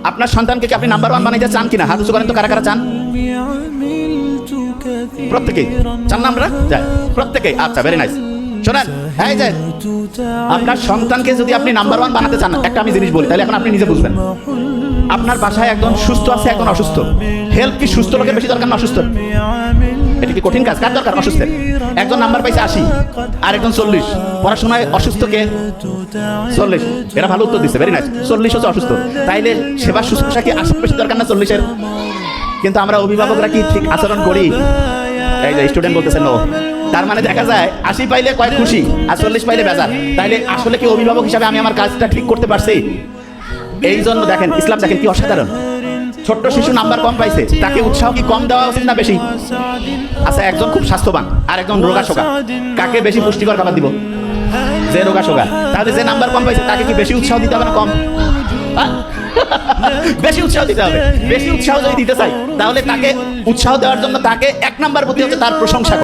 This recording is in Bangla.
আপনার সন্তানকে কি আপনি নাম্বার 1 বানাইতে চান কিনা? হাত উঁচু করেন তো, কারা কারা চান? প্রত্যেকেই চান না আমরা? যাই প্রত্যেকেই। আচ্ছা, ভেরি নাইস। শোনেন, এই যে আপনার সন্তানকে যদি আপনি নাম্বার 1 বানাতে চান, একটা আমি জিনিস বলি, তাহলে এখন আপনি নিজে বুঝবেন। আপনার বাসায় একজন সুস্থ আছে, একজন অসুস্থ। হেল্প কি সুস্থ লোকের বেশি দরকার না অসুস্থ? এটা কি কঠিন কাজ? কার দরকার? অসুস্থের। একজন নাম্বার পাইছে 80 আর একজন 40। পড়াশোনায় অসুস্থ কে? 40। এরা ভালো উত্তর দিচ্ছে, ভেরি নাইস। 40 হচ্ছে অসুস্থ। তাইলে সেবা শুশ্রূষা কি 80 বেশি দরকার না 40-এর? কিন্তু আমরা অভিভাবকরা কি ঠিক আচরণ করি? এই যে স্টুডেন্ট বলতেছে নো। তার মানে দেখা যায় 80 পাইলে কয় খুশি আর 40 পাইলে বেজার। তাইলে আসলে কি অভিভাবক হিসাবে আমি আমার কাজটা ঠিক করতে পারছি? এই জন্য দেখেন, ইসলাম দেখেন কি অসাধারণ। ছোট্ট শিশু নাম্বার কম পাইছে, তাকে উৎসাহ কি কম দেওয়া উচিত না বেশি? আচ্ছা, একজন খুব স্বাস্থ্যবান আর একজন রোগাশোকা, কাকে বেশি পুষ্টিকর খাবার দিব? যে রোগাশোকা। তাহলে যে নাম্বার কম পাইছে তাকে কি বেশি উৎসাহ দিতে হবে না কম? বেশি উৎসাহ দিতে হবে। বেশি উৎসাহ যদি দিতে চাই, তাহলে তাকে উৎসাহ দেওয়ার জন্য তাকে 1 নাম্বার বুদ্ধি হচ্ছে তার প্রশংসা।